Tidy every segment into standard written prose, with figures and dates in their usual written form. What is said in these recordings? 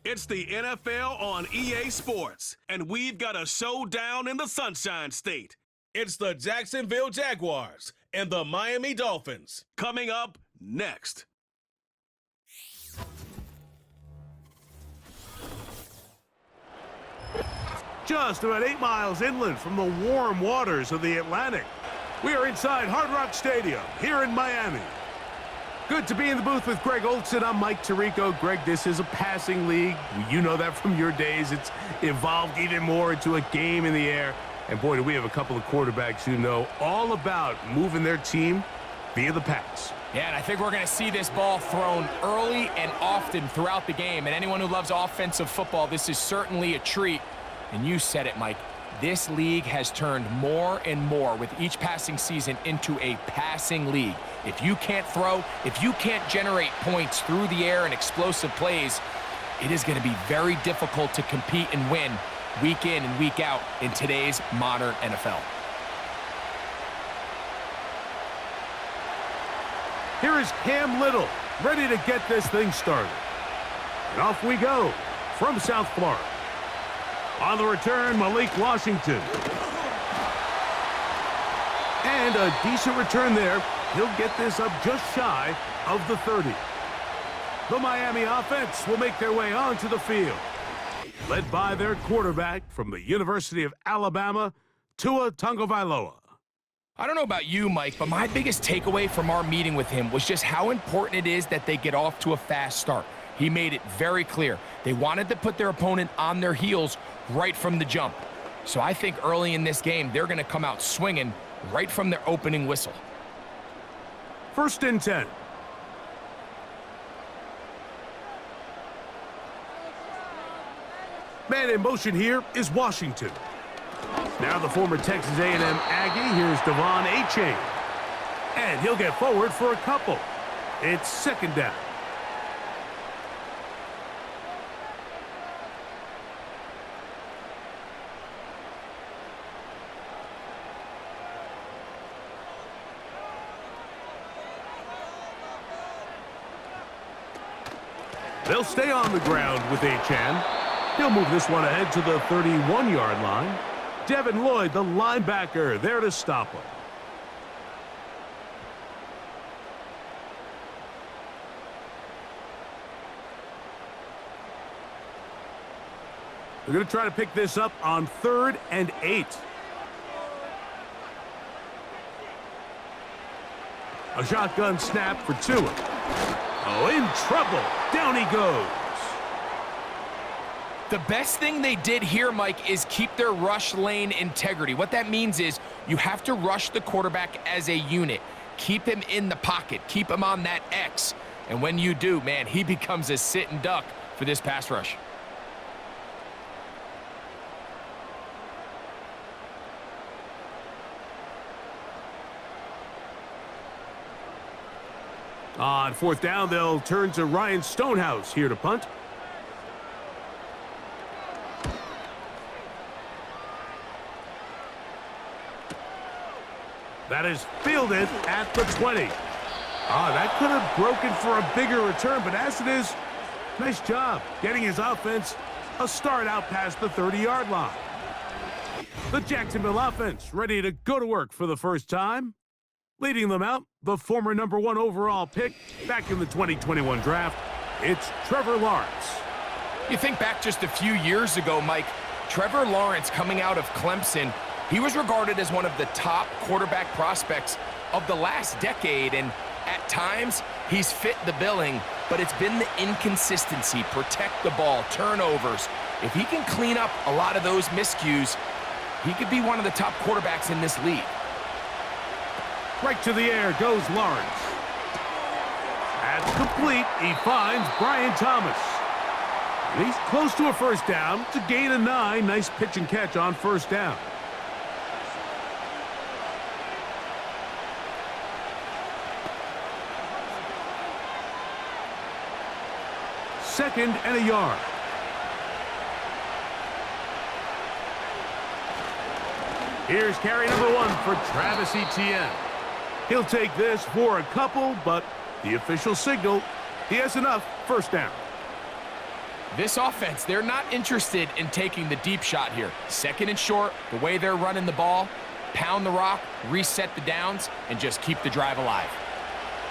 It's the NFL on EA Sports, and we've got a showdown in the Sunshine State. It's the Jacksonville Jaguars and the Miami Dolphins. Coming up next. Just about 8 miles inland from the warm waters of the Atlantic, we are inside Hard Rock Stadium here in Miami. Good to be in the booth with Greg Olson. I'm Mike Tirico. Greg, this is a passing league. You know that from your days. It's evolved even more into a game in the air. And boy, do we have a couple of quarterbacks who know all about moving their team via the pass. Yeah, and I think we're going to see this ball thrown early and often throughout the game. And anyone who loves offensive football, this is certainly a treat. And you said it, Mike. This league has turned more and more with each passing season into a passing league. If you can't throw, if you can't generate points through the air and explosive plays, it is going to be very difficult to compete and win week in and week out in today's modern NFL. Here is Cam Little, ready to get this thing started. And off we go from South Florida. On the return, Malik Washington. And a decent return there. He'll get this up just shy of the 30. The Miami offense will make their way onto the field, led by their quarterback from the University of Alabama, Tua Tagovailoa. I don't know about you, Mike, but my biggest takeaway from our meeting with him was just how important it is that they get off to a fast start. He made it very clear. They wanted to put their opponent on their heels right from the jump. So I think early in this game, they're going to come out swinging right from their opening whistle. 1st and 10. Man in motion here is Washington. Now the former Texas A&M Aggie, here's Devon Achane. And he'll get forward for a couple. It's 2nd down. They'll stay on the ground with Achane. He'll move this one ahead to the 31-yard line. Devin Lloyd, the linebacker, there to stop him. They're going to try to pick this up on 3rd and 8. A shotgun snap for Tua. Oh, in trouble. Down he goes. The best thing they did here, Mike, is keep their rush lane integrity. What that means is you have to rush the quarterback as a unit. Keep him in the pocket. Keep him on that X. And when you do, man, he becomes a sitting duck for this pass rush. On 4th down, they'll turn to Ryan Stonehouse here to punt. That is fielded at the 20. That could have broken for a bigger return, but as it is, nice job getting his offense a start out past the 30-yard line. The Jacksonville offense ready to go to work for the first time. Leading them out, the former #1 overall pick back in the 2021 draft, it's Trevor Lawrence. You think back just a few years ago, Mike, Trevor Lawrence coming out of Clemson, he was regarded as one of the top quarterback prospects of the last decade, and at times he's fit the billing, but it's been the inconsistency, protect the ball, turnovers. If he can clean up a lot of those miscues, he could be one of the top quarterbacks in this league. Right to the air goes Lawrence. That's complete. He finds Brian Thomas. And he's close to a 1st down. It's a gain of 9. Nice pitch and catch on 1st down. Second and a yard. Here's carry #1 for Travis Etienne. He'll take this for a couple, but the official signal, he has enough. 1st down. This offense, they're not interested in taking the deep shot here. Second and short, the way they're running the ball, pound the rock, reset the downs, and just keep the drive alive.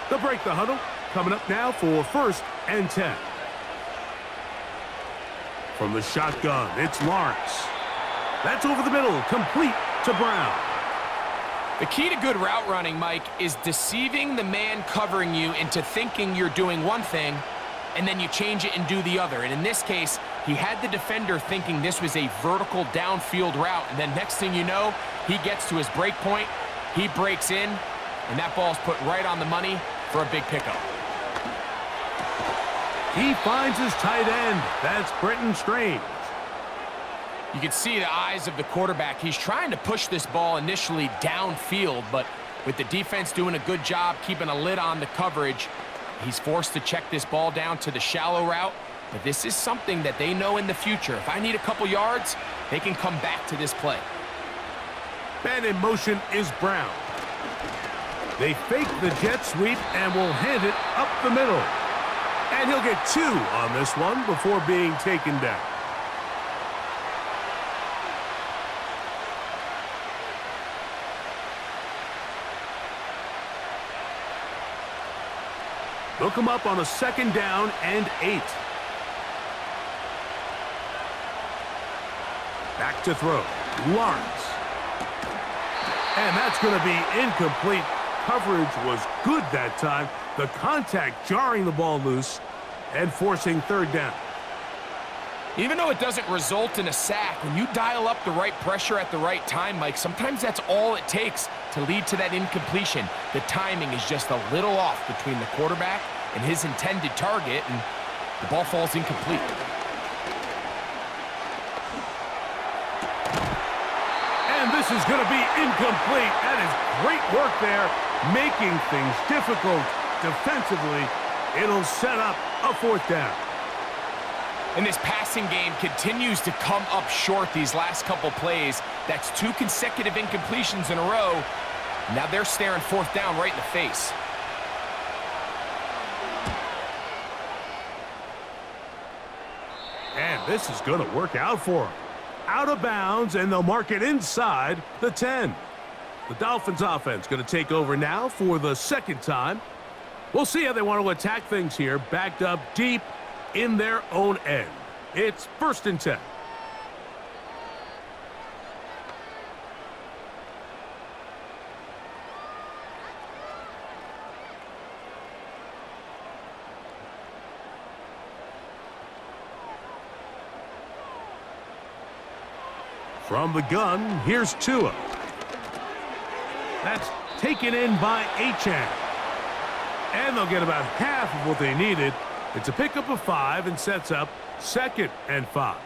They'll break the huddle. Coming up now for 1st and 10. From the shotgun, it's Lawrence. That's over the middle, complete to Brown. The key to good route running, Mike, is deceiving the man covering you into thinking you're doing one thing, and then you change it and do the other. And in this case, he had the defender thinking this was a vertical downfield route, and then next thing you know, he gets to his break point, he breaks in, and that ball's put right on the money for a big pickup. He finds his tight end. That's Brenton Strange. You can see the eyes of the quarterback. He's trying to push this ball initially downfield, but with the defense doing a good job keeping a lid on the coverage, he's forced to check this ball down to the shallow route. But this is something that they know in the future. If I need a couple yards, they can come back to this play. Man in motion is Brown. They fake the jet sweep and will hand it up the middle. And he'll get 2 on this one before being taken down. They'll come up on a 2nd down and 8. Back to throw. Lawrence. And that's going to be incomplete. Coverage was good that time. The contact jarring the ball loose and forcing 3rd down. Even though it doesn't result in a sack, when you dial up the right pressure at the right time, Mike, sometimes that's all it takes to lead to that incompletion. The timing is just a little off between the quarterback and his intended target, and the ball falls incomplete. And this is going to be incomplete. That is great work there, making things difficult defensively. It'll set up a 4th down. And this passing game continues to come up short these last couple plays. That's 2 consecutive incompletions in a row. Now they're staring 4th down right in the face. And this is going to work out for them. Out of bounds, and they'll mark it inside the 10. The Dolphins offense going to take over now for the 2nd time. We'll see how they want to attack things here, backed up deep in their own end. It's 1st and 10. From the gun, here's Tua. That's taken in by Achane. And they'll get about half of what they needed. It's a pickup of 5 and sets up 2nd and 5. All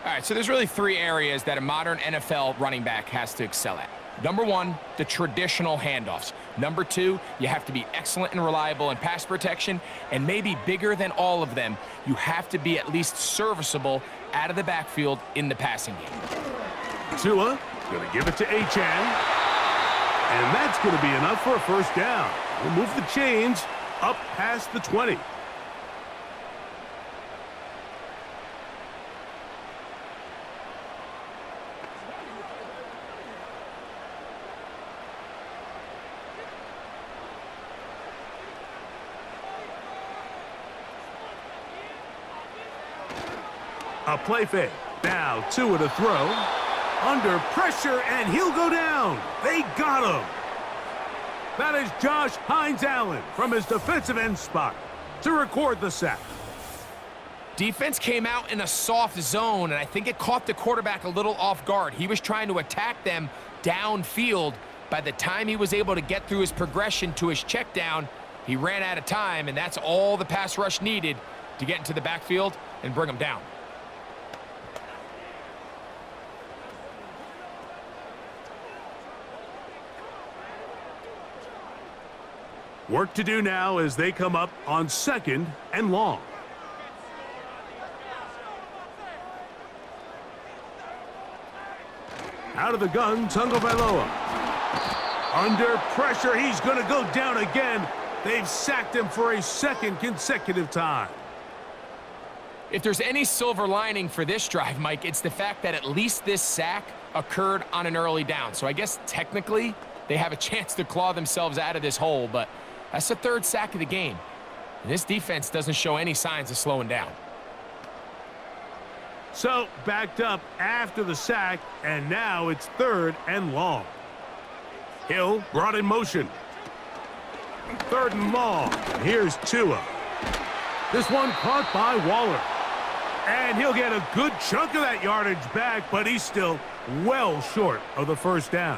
right, so there's really 3 areas that a modern NFL running back has to excel at. Number 1, the traditional handoffs. Number 2, you have to be excellent and reliable in pass protection. And maybe bigger than all of them, you have to be at least serviceable out of the backfield in the passing game. Tua going to give it to Achane. And that's going to be enough for a 1st down. We'll move the chains up past the 20. A play fake. Now Tua to throw. Under pressure, and he'll go down. They got him. That is Josh Hines-Allen from his defensive end spot to record the sack. Defense came out in a soft zone, and I think it caught the quarterback a little off guard. He was trying to attack them downfield. By the time he was able to get through his progression to his check down, he ran out of time, and that's all the pass rush needed to get into the backfield and bring him down. Work to do now as they come up on 2nd and long. Out of the gun, Tagovailoa. Under pressure, he's going to go down again. They've sacked him for a 2nd consecutive time. If there's any silver lining for this drive, Mike, it's the fact that at least this sack occurred on an early down. So I guess technically they have a chance to claw themselves out of this hole, but that's the third sack of the game. And this defense doesn't show any signs of slowing down. So, backed up after the sack, and now it's 3rd and long. Hill brought in motion. 3rd and long. Here's Tua. This one caught by Waller. And he'll get a good chunk of that yardage back, but he's still well short of the first down.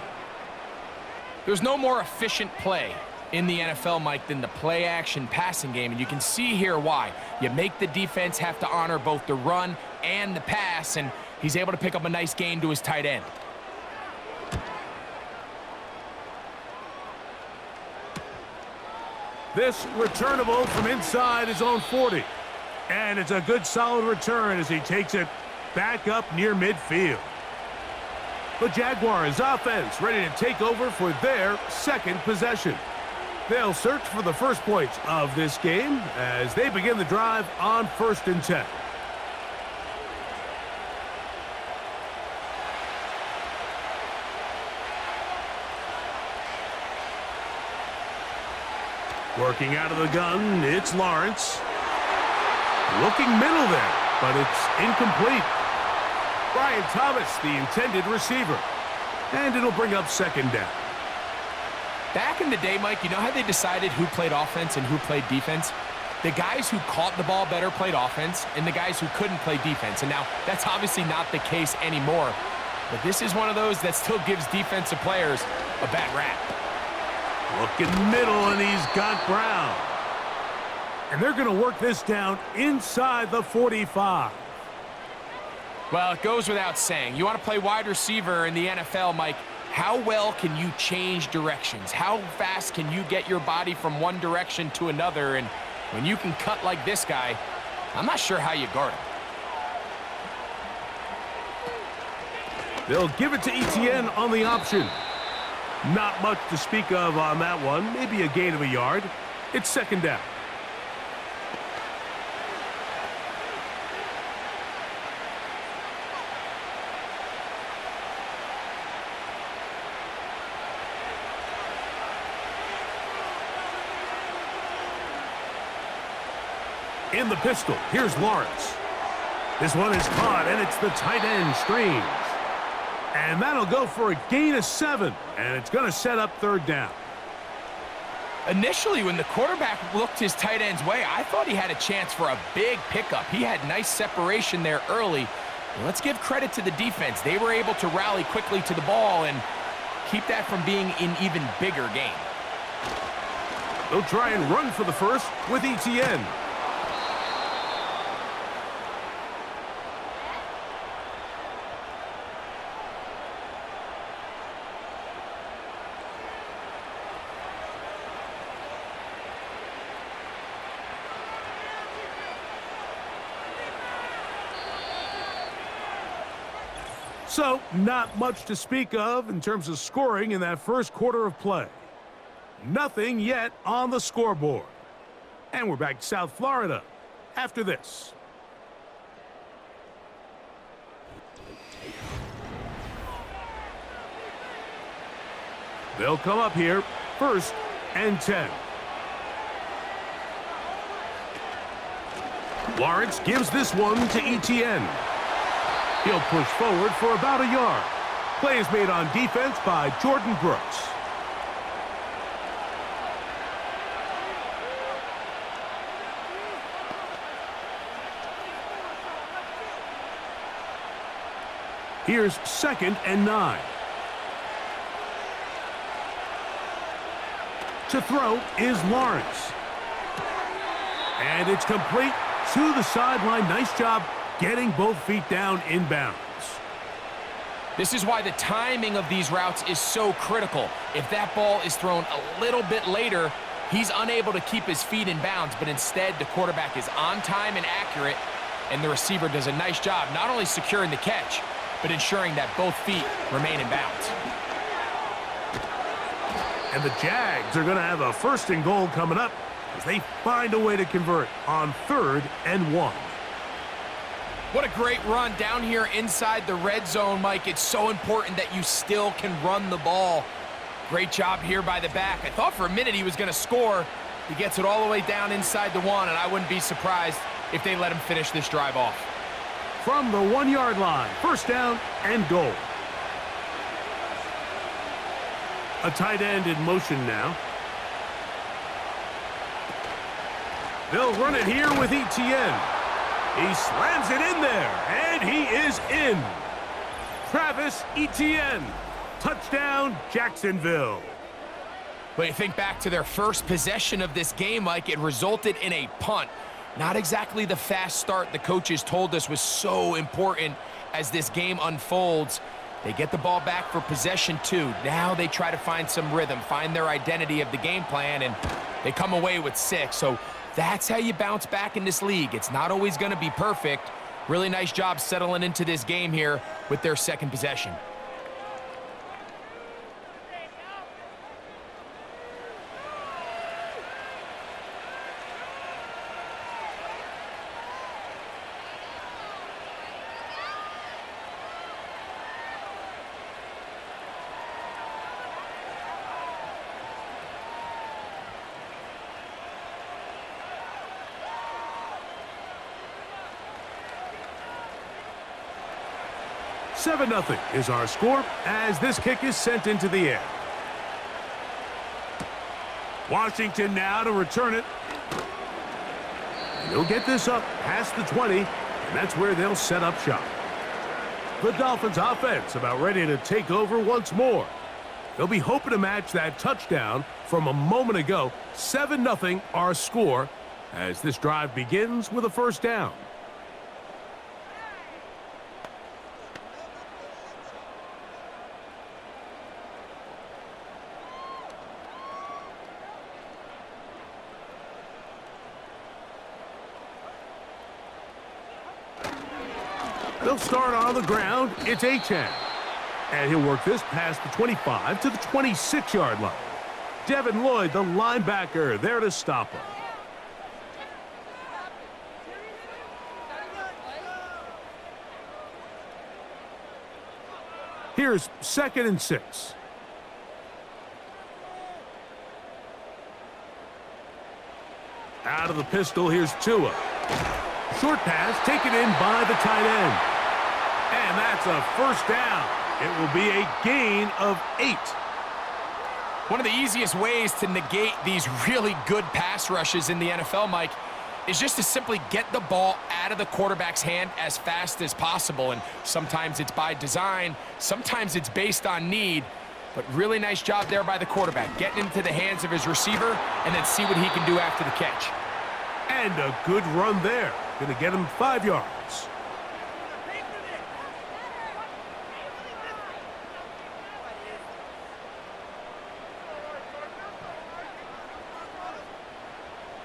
There's no more efficient play in the NFL, Mike, than the play-action passing game, and you can see here why. You make the defense have to honor both the run and the pass, and he's able to pick up a nice gain to his tight end. This returnable from inside his own 40. And it's a good solid return as he takes it back up near midfield. The Jaguars offense ready to take over for their second possession. They'll search for the first points of this game as they begin the drive on 1st and 10. Working out of the gun, it's Lawrence. Looking middle there, but it's incomplete. Brian Thomas, the intended receiver. And it'll bring up 2nd down. Back in the day, Mike, you know how they decided who played offense and who played defense? The guys who caught the ball better played offense, and the guys who couldn't play defense. And now, that's obviously not the case anymore. But this is one of those that still gives defensive players a bad rap. Looking middle, and he's got Brown. And they're going to work this down inside the 45. Well, it goes without saying. You want to play wide receiver in the NFL, Mike, how well can you change directions? How fast can you get your body from one direction to another? And when you can cut like this guy, I'm not sure how you guard him. They'll give it to Etienne on the option. Not much to speak of on that one. Maybe a gain of a yard. It's 2nd down. In the pistol, here's Lawrence. This one is caught, and it's the tight end, Strange. And that'll go for a gain of 7, and it's going to set up 3rd down. Initially, when the quarterback looked his tight end's way, I thought he had a chance for a big pickup. He had nice separation there early. Let's give credit to the defense. They were able to rally quickly to the ball and keep that from being an even bigger game. They'll try and run for the first with Etienne. So, not much to speak of in terms of scoring in that first quarter of play. Nothing yet on the scoreboard. And we're back to South Florida after this. They'll come up here, 1st and 10. Lawrence gives this one to Etienne. He'll push forward for about a yard. Play is made on defense by Jordan Brooks. Here's 2nd and 9. To throw is Lawrence. And it's complete to the sideline. Nice job getting both feet down inbounds. This is why the timing of these routes is so critical. If that ball is thrown a little bit later, he's unable to keep his feet in bounds, but instead the quarterback is on time and accurate, and the receiver does a nice job not only securing the catch, but ensuring that both feet remain in bounds. And the Jags are going to have a 1st and goal coming up as they find a way to convert on 3rd and 1. What a great run down here inside the red zone, Mike. It's so important that you still can run the ball. Great job here by the back. I thought for a minute he was going to score. He gets it all the way down inside the 1, and I wouldn't be surprised if they let him finish this drive off. From the 1-yard line, first down and goal. A tight end in motion now. They'll run it here with Etienne. He slams it in there, and he is in. Travis Etienne. Touchdown, Jacksonville. But you think back to their first possession of this game, Mike, it resulted in a punt. Not exactly the fast start the coaches told us was so important as this game unfolds. They get the ball back for possession 2. Now they try to find some rhythm, find their identity of the game plan, and they come away with 6. So that's how you bounce back in this league. It's not always going to be perfect. Really nice job settling into this game here with their second possession. Seven 0 is our score as this kick is sent into the air. Washington now to return it. And he'll get this up past the 20, and that's where they'll set up shop. The Dolphins offense about ready to take over once more. They'll be hoping to match that touchdown from a moment ago. 7 0 our score as this drive begins with a first down. They'll start on the ground. It's Achane. And he'll work this past the 25 to the 26-yard line. Devin Lloyd, the linebacker, there to stop him. Here's 2nd and 6. Out of the pistol, here's Tua. Short pass taken in by the tight end. And that's a first down. It will be a gain of 8. One of the easiest ways to negate these really good pass rushes in the NFL, Mike, is just to simply get the ball out of the quarterback's hand as fast as possible. And sometimes it's by design, sometimes it's based on need. But really nice job there by the quarterback, getting into the hands of his receiver and then see what he can do after the catch. And a good run there. Going to get him 5 yards.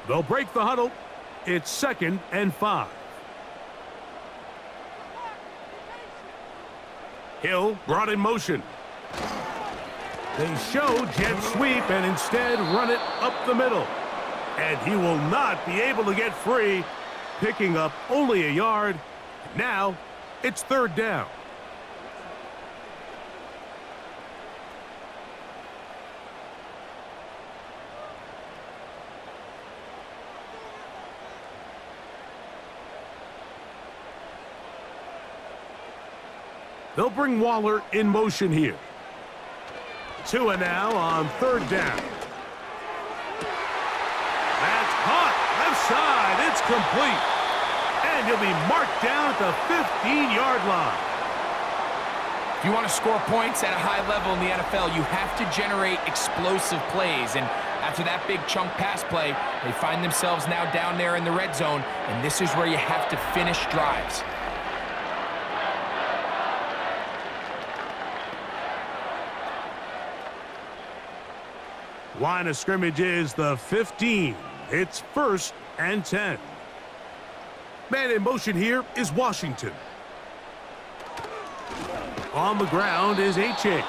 They'll break the huddle. It's 2nd and 5. Hill brought in motion. They show jet sweep and instead run it up the middle. And he will not be able to get free, picking up only a yard. Now it's 3rd down. They'll bring Waller in motion here. Tua now on 3rd down. That's caught. Left side. It's complete. And he'll be marked down at the 15-yard line. If you want to score points at a high level in the NFL, you have to generate explosive plays. And after that big chunk pass play, they find themselves now down there in the red zone. And this is where you have to finish drives. Line of scrimmage is the 15. It's 1st and 10. Man in motion here is Washington. On the ground is Achane.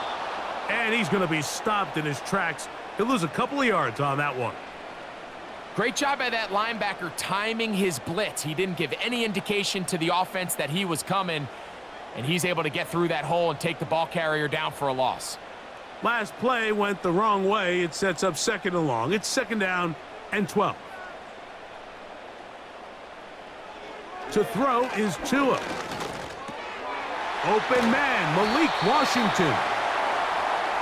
And he's going to be stopped in his tracks. He'll lose a couple of yards on that one. Great job by that linebacker timing his blitz. He didn't give any indication to the offense that he was coming, and he's able to get through that hole and take the ball carrier down for a loss. Last play went the wrong way. It sets up 2nd and long. It's 2nd down and 12. To throw is Tua. Open man, Malik Washington.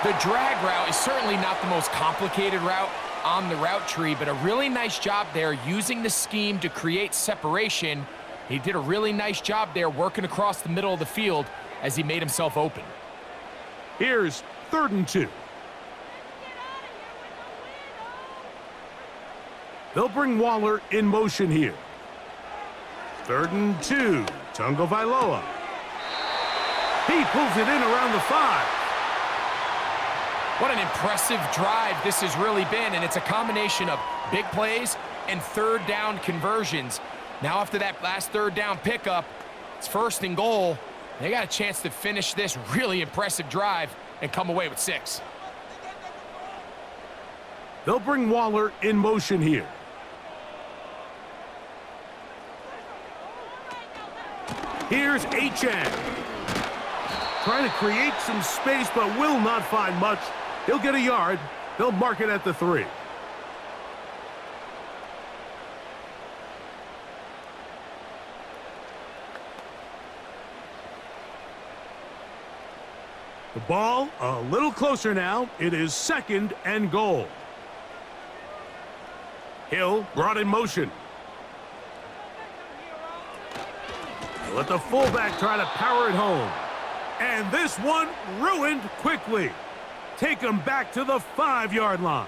The drag route is certainly not the most complicated route on the route tree, but a really nice job there using the scheme to create separation. He did a really nice job there working across the middle of the field as he made himself open. Here's 3rd and 2. They'll bring Waller in motion here. 3rd and 2. Tagovailoa. He pulls it in around the 5. What an impressive drive this has really been, and it's a combination of big plays and 3rd down conversions. Now after that last 3rd down pickup, it's 1st and goal. They got a chance to finish this really impressive drive and come away with 6. They'll bring Waller in motion here. Here's Achane. Trying to create some space, but will not find much. He'll get a yard. They'll mark it at the 3. The ball a little closer now. It is 2nd and goal. Hill brought in motion. Let the fullback try to power it home. And this one ruined quickly. Take him back to the 5-yard line.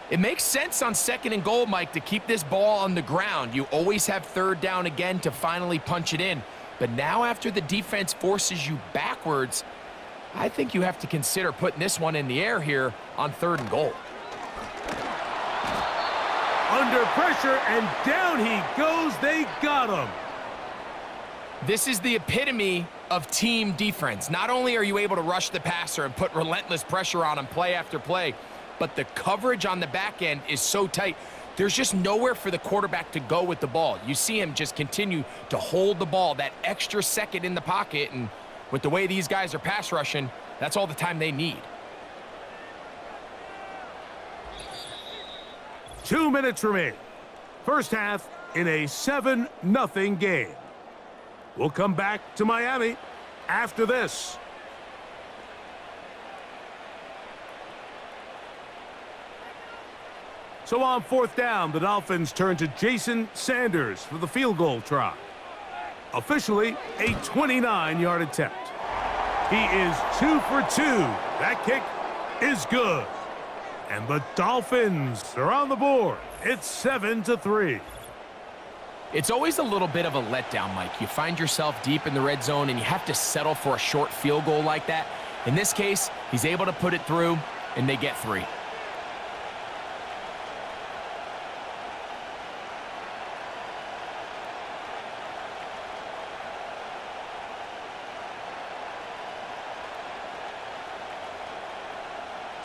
It makes sense on 2nd and goal, Mike, to keep this ball on the ground. You always have 3rd down again to finally punch it in. But now after the defense forces you backwards, I think you have to consider putting this one in the air here on 3rd and goal. Under pressure, and down he goes. They got him. This is the epitome of team defense. Not only are you able to rush the passer and put relentless pressure on him play after play, but the coverage on the back end is so tight. There's just nowhere for the quarterback to go with the ball. You see him just continue to hold the ball that extra second in the pocket, and with the way these guys are pass rushing, that's all the time they need. 2 minutes remain. First half in a 7-0 game. We'll come back to Miami after this. So on 4th down, the Dolphins turn to Jason Sanders for the field goal try. Officially a 29-yard attempt. He is 2 for 2. That kick is good. And the Dolphins are on the board. It's 7-3. It's always a little bit of a letdown, Mike. You find yourself deep in the red zone and you have to settle for a short field goal like that. In this case, he's able to put it through, and they get 3.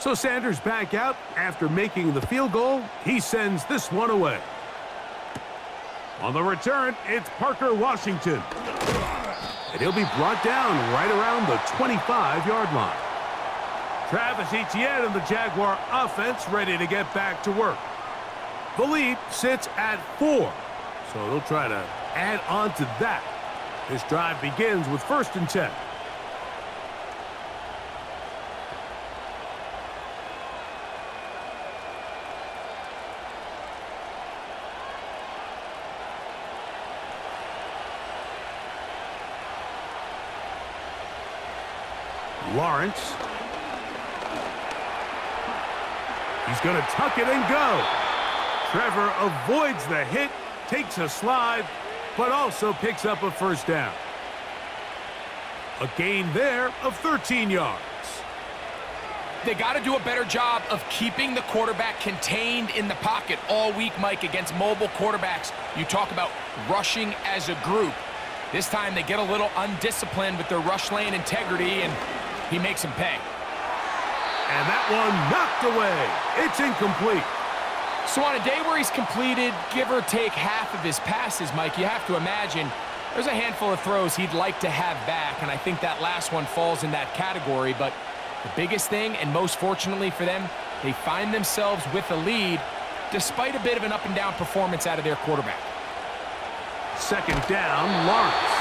So Sanders back out after making the field goal. He sends this one away. On the return, it's Parker Washington. And he'll be brought down right around the 25-yard line. Travis Etienne and the Jaguar offense ready to get back to work. The lead sits at 4, so they'll try to add on to that. This drive begins with 1st and 10. Lawrence. He's going to tuck it and go. Trevor avoids the hit, takes a slide, but also picks up a 1st down. A gain there of 13 yards. They got to do a better job of keeping the quarterback contained in the pocket all week, Mike, against mobile quarterbacks. You talk about rushing as a group. This time they get a little undisciplined with their rush lane integrity, and he makes him pay. And that one knocked away. It's incomplete. So on a day where he's completed, give or take half of his passes, Mike, you have to imagine there's a handful of throws he'd like to have back, and I think that last one falls in that category. But the biggest thing, and most fortunately for them, they find themselves with a lead despite a bit of an up-and-down performance out of their quarterback. Second down, Lawrence.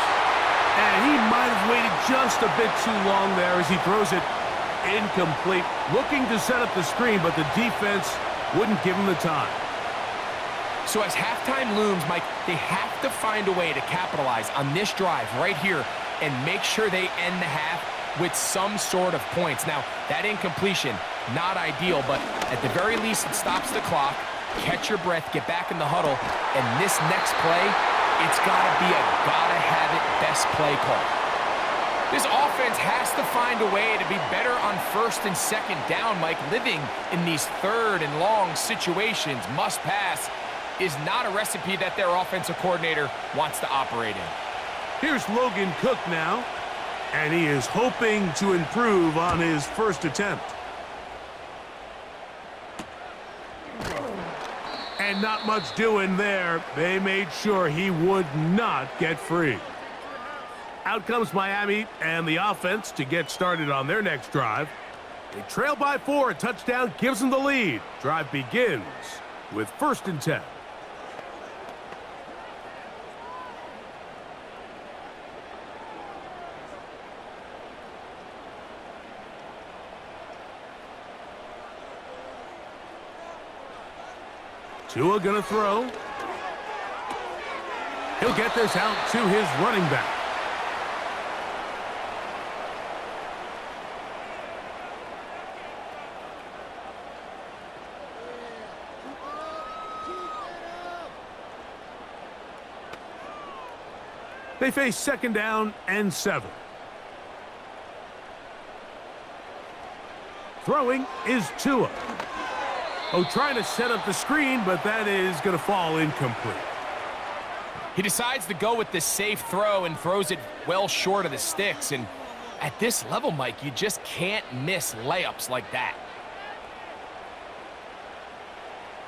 And he might have waited just a bit too long there as he throws it incomplete. Looking to set up the screen, but the defense wouldn't give him the time. So as halftime looms, Mike, they have to find a way to capitalize on this drive right here and make sure they end the half with some sort of points. Now, that incompletion, not ideal, but at the very least, it stops the clock. Catch your breath, get back in the huddle, and this next play, it's got to be a gotta-have-it best play call. This offense has to find a way to be better on first and second down, Mike. Living in these third and long situations, must pass, is not a recipe that their offensive coordinator wants to operate in. Here's Logan Cook now, and he is hoping to improve on his first attempt. And not much doing there. They made sure he would not get free. Out comes Miami and the offense to get started on their next drive. They trail by 4. A touchdown gives them the lead. Drive begins with 1st and 10. Tua gonna throw. He'll get this out to his running back. They face 2nd down and 7. Throwing is Tua. Oh, trying to set up the screen, but that is going to fall incomplete. He decides to go with the safe throw and throws it well short of the sticks. And at this level, Mike, you just can't miss layups like that.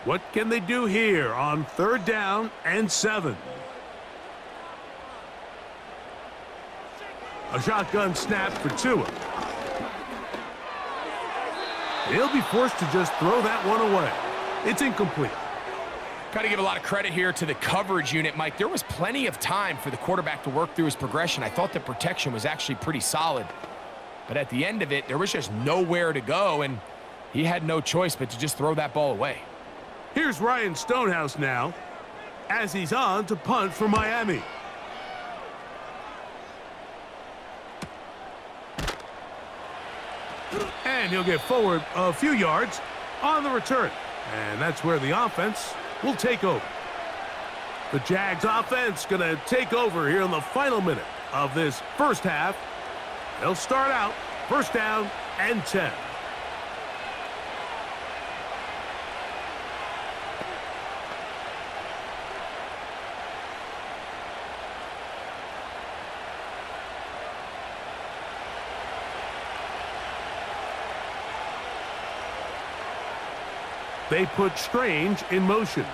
What can they do here on 3rd down and 7? A shotgun snap for Tua. He'll be forced to just throw that one away. It's incomplete. Got to give a lot of credit here to the coverage unit, Mike. There was plenty of time for the quarterback to work through his progression. I thought the protection was actually pretty solid. But at the end of it, there was just nowhere to go, and he had no choice but to just throw that ball away. Here's Ryan Stonehouse now, as he's on to punt for Miami. And he'll get forward a few yards on the return. And that's where the offense will take over. The Jags offense going to take over here in the final minute of this first half. They'll start out 1st down and 10. They put Strange in motion.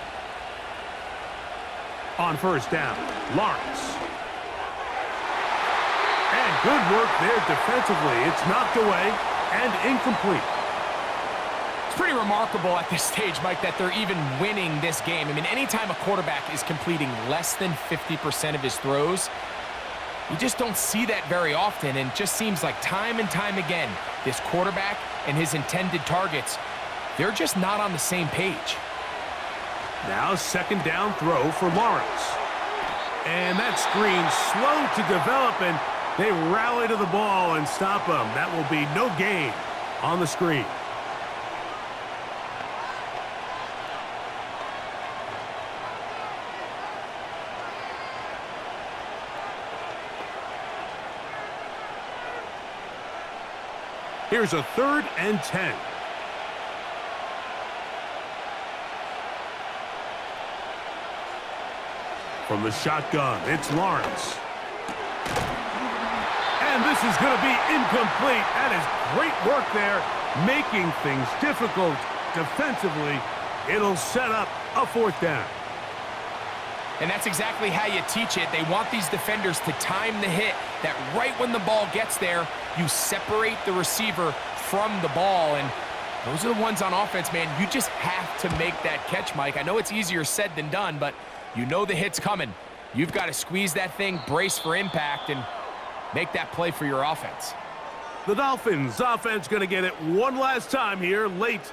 On 1st down, Lawrence. And good work there defensively. It's knocked away and incomplete. It's pretty remarkable at this stage, Mike, that they're even winning this game. I mean, anytime a quarterback is completing less than 50% of his throws, you just don't see that very often, and it just seems like time and time again, this quarterback and his intended targets, they're just not on the same page. Now 2nd down throw for Lawrence. And that screen slow to develop, and they rally to the ball and stop him. That will be no gain on the screen. Here's a 3rd and 10. From the shotgun, it's Lawrence. And this is going to be incomplete. That is great work there, making things difficult defensively It'll set up a 4th down. And that's exactly how you teach it. They want these defenders to time the hit, that right when the ball gets there, you separate the receiver from the ball. And those are the ones on offense, man. You just have to make that catch, Mike. I know it's easier said than done, but you know the hit's coming. You've got to squeeze that thing, brace for impact, and make that play for your offense. The Dolphins offense going to get it one last time here late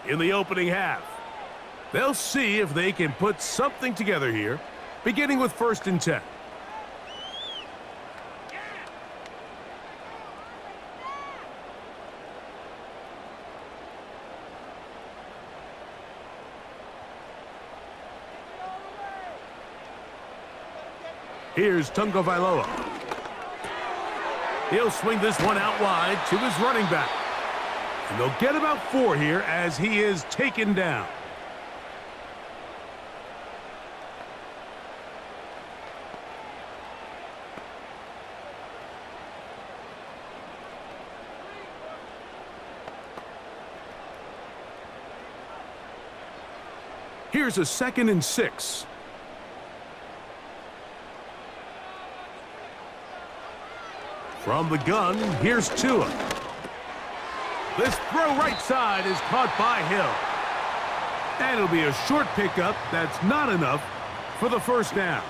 in the opening half. They'll see if they can put something together here, beginning with 1st and 10. Here's Tagovailoa. He'll swing this one out wide to his running back. And they'll get about 4 here as he is taken down. Here's a 2nd and 6. From the gun, here's Tua. This throw right side is caught by Hill. And it'll be a short pickup that's not enough for the 1st down.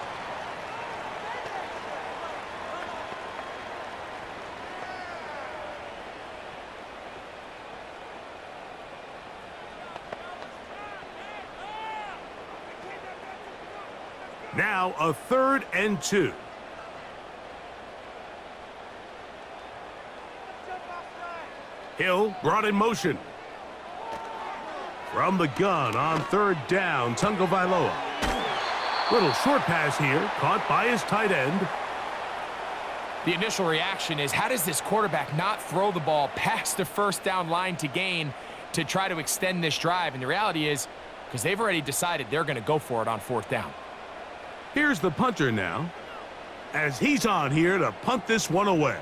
Now a 3rd and 2. Hill brought in motion. From the gun on 3rd down, Tagovailoa. Little short pass here, caught by his tight end. The initial reaction is, how does this quarterback not throw the ball past the 1st down line to gain to try to extend this drive? And the reality is, because they've already decided they're going to go for it on 4th down. Here's the punter now, as he's on here to punt this one away.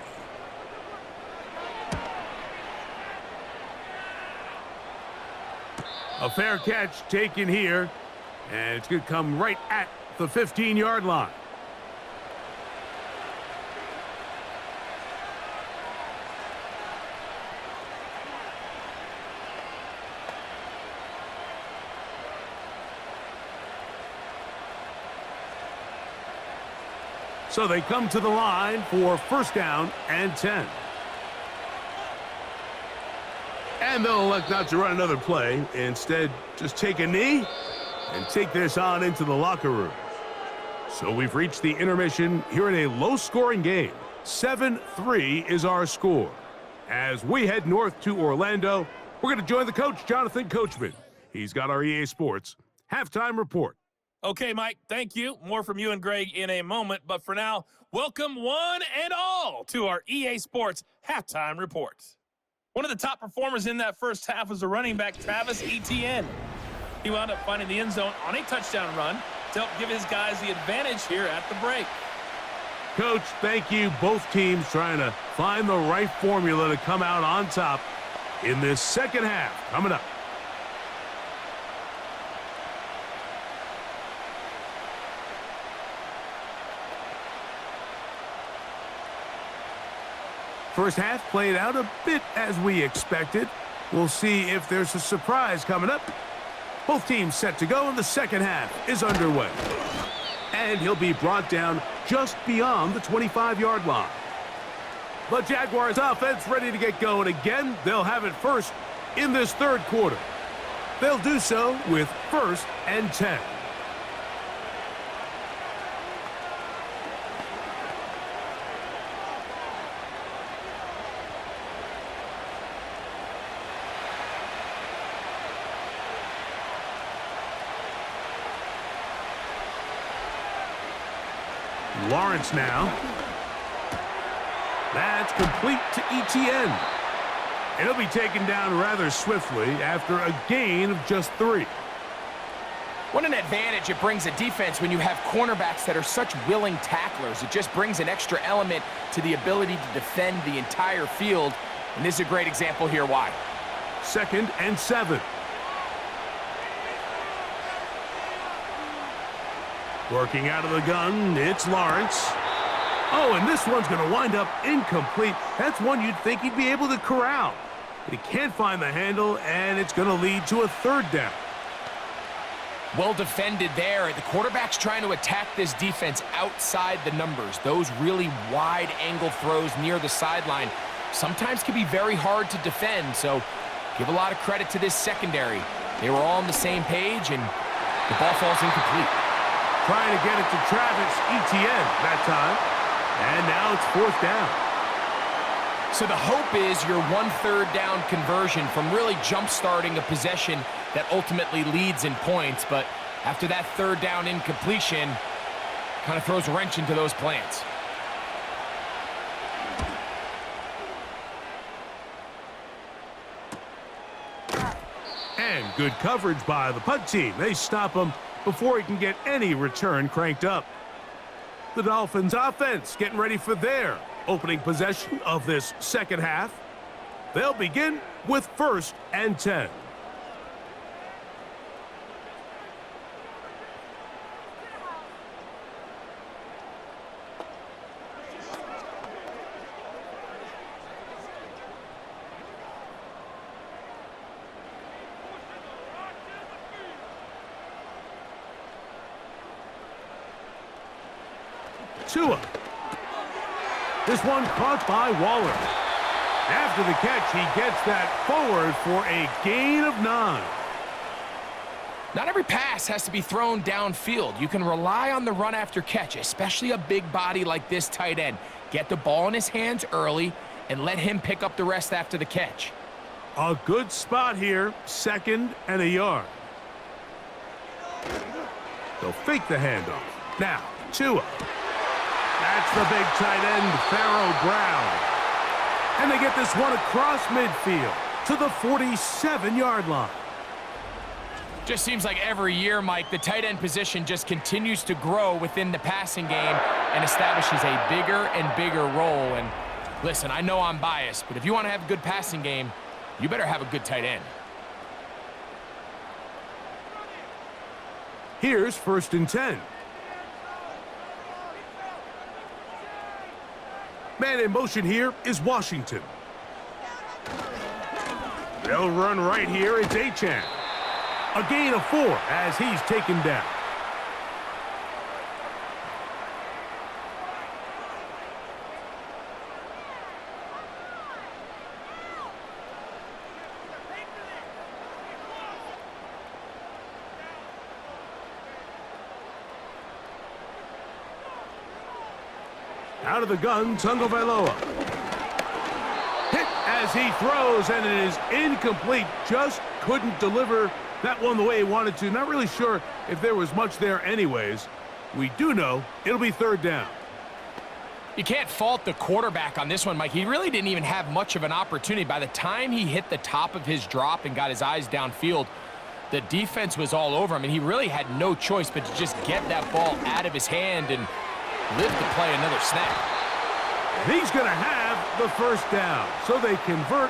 A fair catch taken here, and it's going to come right at the 15-yard line. So they come to the line for 1st down and 10. And they'll elect not to run another play. Instead, just take a knee and take this on into the locker room. So we've reached the intermission here in a low-scoring game. 7-3 is our score. As we head north to Orlando, we're going to join the coach, Jonathan Coachman. He's got our EA Sports halftime report. Okay, Mike, thank you. More from you and Greg in a moment. But for now, welcome one and all to our EA Sports halftime report. One of the top performers in that 1st half was the running back, Travis Etienne. He wound up finding the end zone on a touchdown run to help give his guys the advantage here at the break. Coach, thank you. Both teams trying to find the right formula to come out on top in this 2nd half. Coming up. First half played out a bit as we expected. We'll see if there's a surprise coming up. Both teams set to go, and the 2nd half is underway. And he'll be brought down just beyond the 25-yard line. The Jaguars offense ready to get going again. They'll have it first in this 3rd quarter. They'll do so with 1st and 10. Lawrence now. That's complete to Etienne. And he'll be taken down rather swiftly after a gain of just 3. What an advantage it brings a defense when you have cornerbacks that are such willing tacklers. It just brings an extra element to the ability to defend the entire field. And this is a great example here why. 2nd and 7. Working out of the gun, it's Lawrence. Oh, and this one's going to wind up incomplete. That's one you'd think he'd be able to corral. But he can't find the handle, and it's going to lead to a third down. Well defended there. The quarterback's trying to attack this defense outside the numbers. Those really wide angle throws near the sideline sometimes can be very hard to defend, so give a lot of credit to this secondary. They were all on the same page, and the ball falls incomplete. Trying to get it to Travis Etienne that time, and now it's fourth down. So the hope is your 1/3 down conversion from really jump-starting a possession that ultimately leads in points, but after that third down incompletion, kind of throws a wrench into those plans. And good coverage by the punt team. They stop him before he can get any return cranked up. The Dolphins offense getting ready for their opening possession of this second half. They'll begin with 1st and 10. Tua. This one caught by Waller. After the catch, he gets that forward for a gain of 9. Not every pass has to be thrown downfield. You can rely on the run after catch, especially a big body like this tight end. Get the ball in his hands early and let him pick up the rest after the catch. A good spot here, 2nd and a yard. They'll fake the handoff. Now, Tua. That's the big tight end, Pharaoh Brown. And they get this one across midfield to the 47-yard line. Just seems like every year, Mike, the tight end position just continues to grow within the passing game and establishes a bigger and bigger role. And listen, I know I'm biased, but if you want to have a good passing game, you better have a good tight end. Here's 1st and 10. Man in motion here is Washington. They'll run right here. It's Achane. A gain of 4 as he's taken down. Out of the gun, Tagovailoa. Hit as he throws, and it is incomplete. Just couldn't deliver that one the way he wanted to. Not really sure if there was much there anyways. We do know it'll be 3rd down. You can't fault the quarterback on this one, Mike. He really didn't even have much of an opportunity. By the time he hit the top of his drop and got his eyes downfield, the defense was all over him, and he really had no choice but to just get that ball out of his hand and live to play another snap. He's going to have the 1st down, so they convert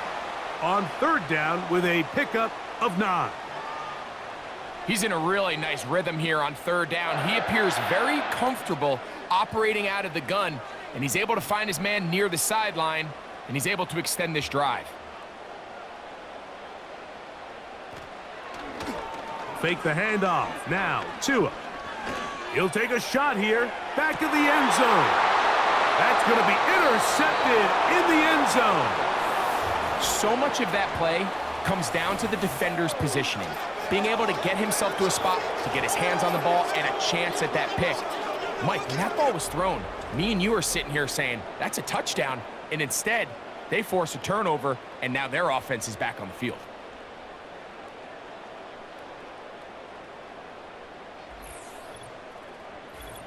on 3rd down with a pickup of 9. He's in a really nice rhythm here on 3rd down. He appears very comfortable operating out of the gun, and he's able to find his man near the sideline, and he's able to extend this drive. Fake the handoff. Now, Tua. He'll take a shot here. Back of the end zone. That's going to be intercepted in the end zone. So much of that play comes down to the defender's positioning. Being able to get himself to a spot to get his hands on the ball and a chance at that pick. Mike, when that ball was thrown, me and you are sitting here saying, that's a touchdown. And instead, they force a turnover, and now their offense is back on the field.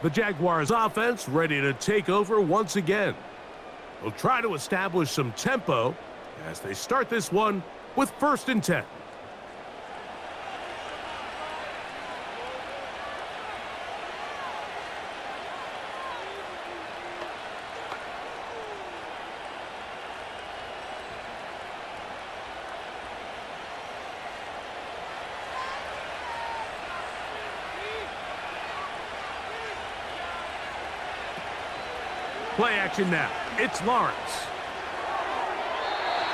The Jaguars offense ready to take over once again. They'll try to establish some tempo as they start this one with 1st and 10. Play action now. It's Lawrence.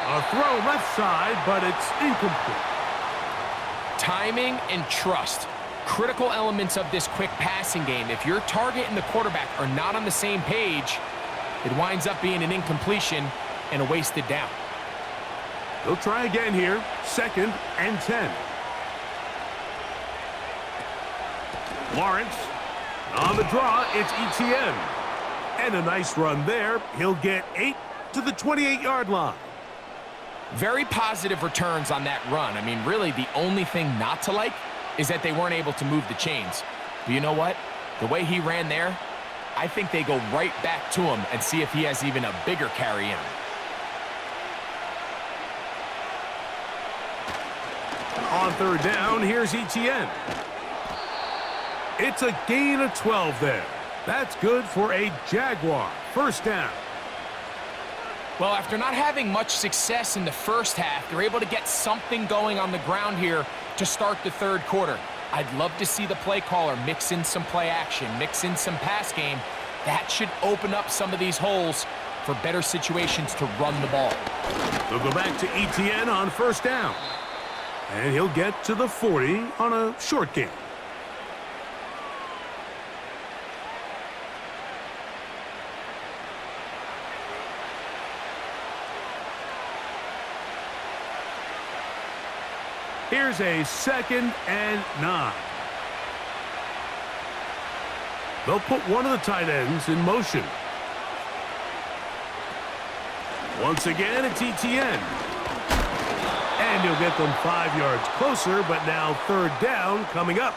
A throw left side, but it's incomplete. Timing and trust. Critical elements of this quick passing game. If your target and the quarterback are not on the same page, it winds up being an incompletion and a wasted down. They'll try again here. 2nd and 10. Lawrence. On the draw, it's ETN. And a nice run there. He'll get 8 to the 28-yard line. Very positive returns on that run. I mean, really, the only thing not to like is that they weren't able to move the chains. But you know what? The way he ran there, I think they go right back to him and see if he has even a bigger carry in him. On 3rd down, here's ETN. It's a gain of 12 there. That's good for a Jaguar. 1st down. Well, after not having much success in the first half, they're able to get something going on the ground here to start the 3rd quarter. I'd love to see the play caller mix in some play action, mix in some pass game. That should open up some of these holes for better situations to run the ball. They'll go back to ETN on 1st down. And he'll get to the 40 on a short gain. Here's a 2nd and 9. They'll put one of the tight ends in motion. Once again, it's ETN. And he'll get them 5 yards closer, but now 3rd down coming up.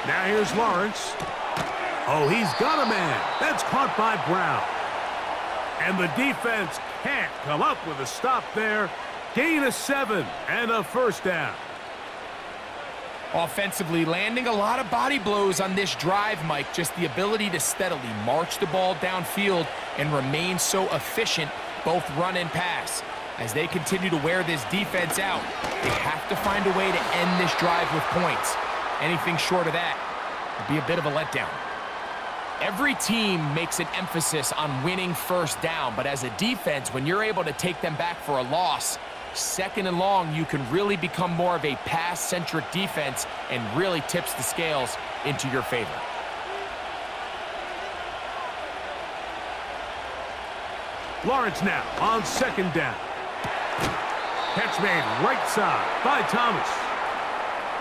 Now here's Lawrence. Oh, he's got a man. That's caught by Brown. And the defense can't come up with a stop there. Gain of 7 and a 1st down. Offensively, landing a lot of body blows on this drive, Mike. Just the ability to steadily march the ball downfield and remain so efficient, both run and pass. As they continue to wear this defense out, they have to find a way to end this drive with points. Anything short of that would be a bit of a letdown. Every team makes an emphasis on winning 1st down, but as a defense, when you're able to take them back for a loss, 2nd and long, you can really become more of a pass-centric defense and really tips the scales into your favor. Lawrence now on 2nd down. Catch made right side by Thomas.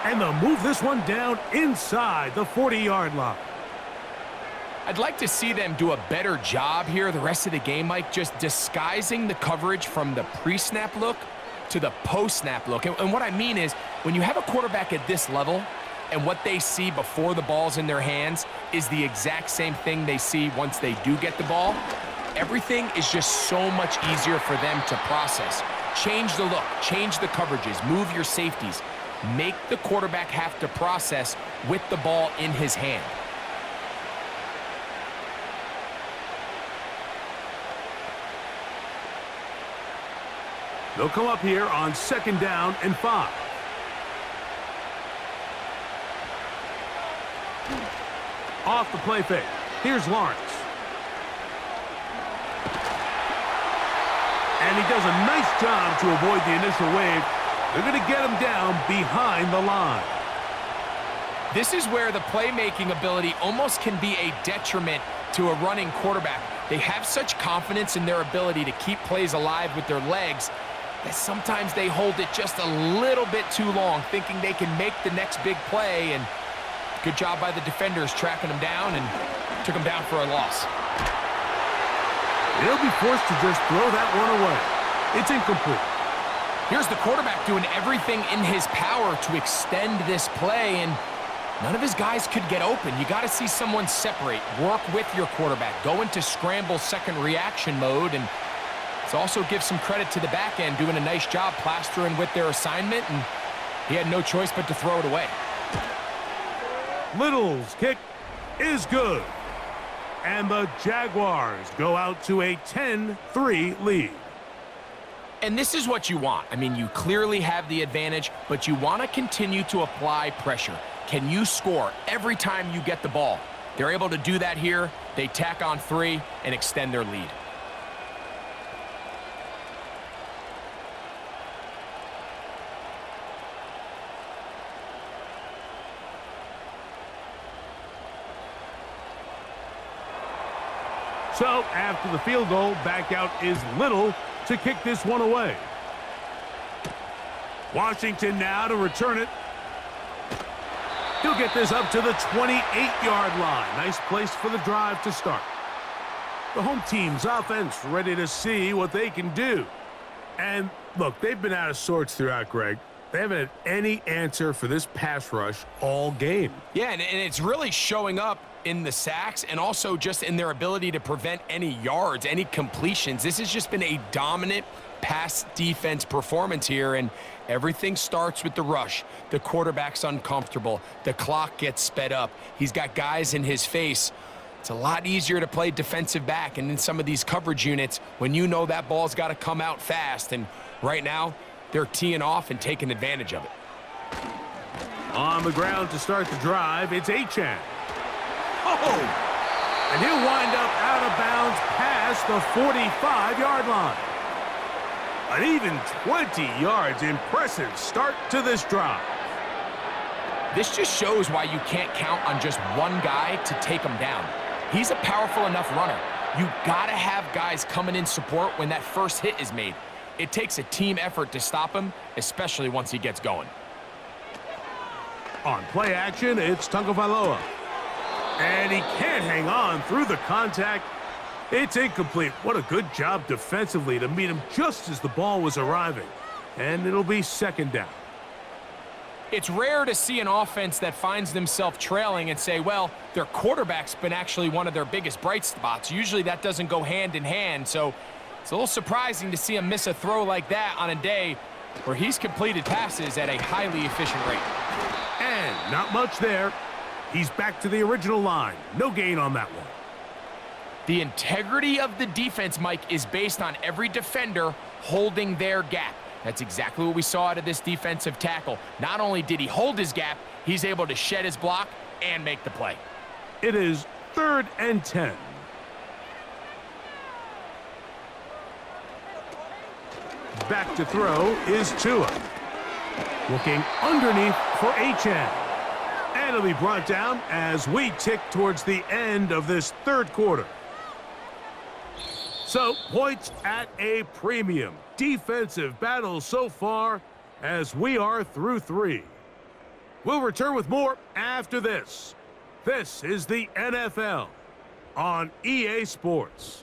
And they'll move this one down inside the 40-yard line. I'd like to see them do a better job here the rest of the game, Mike, just disguising the coverage from the pre-snap look to the post-snap look. And what I mean is, when you have a quarterback at this level and what they see before the ball's in their hands is the exact same thing they see once they do get the ball, everything is just so much easier for them to process. Change the look, change the coverages, move your safeties. Make the quarterback have to process with the ball in his hand. They'll come up here on 2nd down and 5. Off the play fake. Here's Lawrence. And he does a nice job to avoid the initial wave. They're going to get him down behind the line. This is where the playmaking ability almost can be a detriment to a running quarterback. They have such confidence in their ability to keep plays alive with their legs that sometimes they hold it just a little bit too long, thinking they can make the next big play, and good job by the defenders tracking him down and took him down for a loss. They'll be forced to just throw that one away. It's incomplete. Here's the quarterback doing everything in his power to extend this play, and none of his guys could get open. You got to see someone separate, work with your quarterback, go into scramble second reaction mode, and let's also give some credit to the back end doing a nice job plastering with their assignment, and he had no choice but to throw it away. Little's kick is good. And the Jaguars go out to a 10-3 lead. And this is what you want. I mean, you clearly have the advantage, but you want to continue to apply pressure. Can you score every time you get the ball? They're able to do that here. They tack on 3 and extend their lead. So, after the field goal, back out is Little to kick this one away. Washington now to return it. He'll get this up to the 28-yard line. Nice place for the drive to start. The home team's offense ready to see what they can do. And, look, they've been out of sorts throughout, Greg. They haven't had any answer for this pass rush all game. Yeah, and it's really showing up in the sacks and also just in their ability to prevent any yards, any completions. This has just been a dominant pass defense performance here, and everything starts with the rush. The quarterback's uncomfortable. The clock gets sped up. He's got guys in his face. It's a lot easier to play defensive back and in some of these coverage units when you know that ball's got to come out fast, and right now they're teeing off and taking advantage of it. On the ground to start the drive, it's Achane. Oh! And he'll wind up out of bounds past the 45-yard line. An even 20 yards. Impressive start to this drive. This just shows why you can't count on just one guy to take him down. He's a powerful enough runner. You gotta have guys coming in support when that first hit is made. It takes a team effort to stop him, especially once he gets going. On play action, it's Tagovailoa. And he can't hang on through the contact. It's incomplete. What a good job defensively to meet him just as the ball was arriving. And it'll be second down. It's rare to see an offense that finds themselves trailing and say, well, their quarterback's been actually one of their biggest bright spots. Usually that doesn't go hand in hand, so it's a little surprising to see him miss a throw like that on a day where he's completed passes at a highly efficient rate. And not much there. He's back to the original line. No gain on that one. The integrity of the defense, Mike, is based on every defender holding their gap. That's exactly what we saw out of this defensive tackle. Not only did he hold his gap, he's able to shed his block and make the play. It is 3rd and 10. Back to throw is Tua. Looking underneath for Achane. And it'll be brought down as we tick towards the end of this third quarter. So, points at a premium. Defensive battle so far as we are through 3. We'll return with more after this. This is the NFL on EA Sports.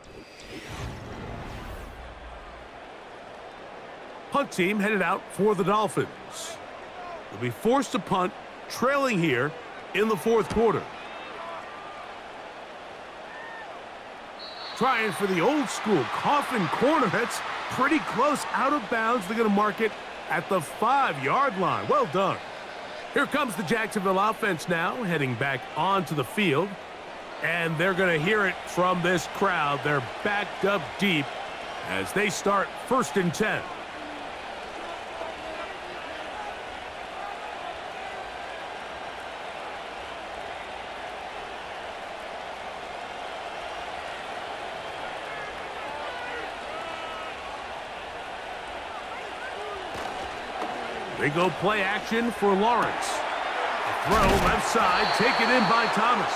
Punt team headed out for the Dolphins. They'll be forced to punt, trailing here in the fourth quarter. Trying for the old school coffin corner. That's pretty close out of bounds. They're going to mark it at the 5-yard line. Well done. Here comes the Jacksonville offense now, heading back onto the field. And they're going to hear it from this crowd. They're backed up deep as they start 1st and 10. They go play action for Lawrence. A throw left side, taken in by Thomas.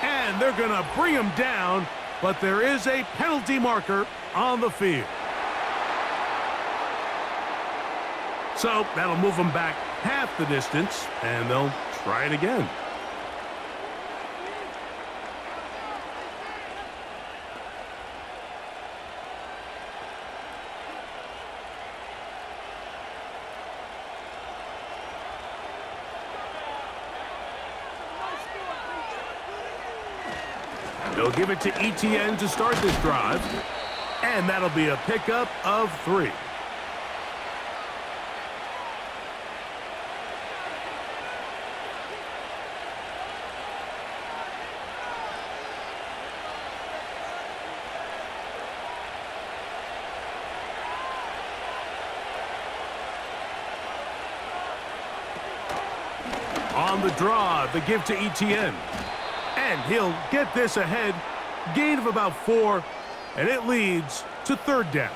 And they're going to bring him down, but there is a penalty marker on the field. So that'll move them back half the distance, and they'll try it again. They'll give it to ETN to start this drive. And that'll be a pickup of 3. On the draw, the give to ETN. And he'll get this ahead. Gain of about 4, and it leads to 3rd down.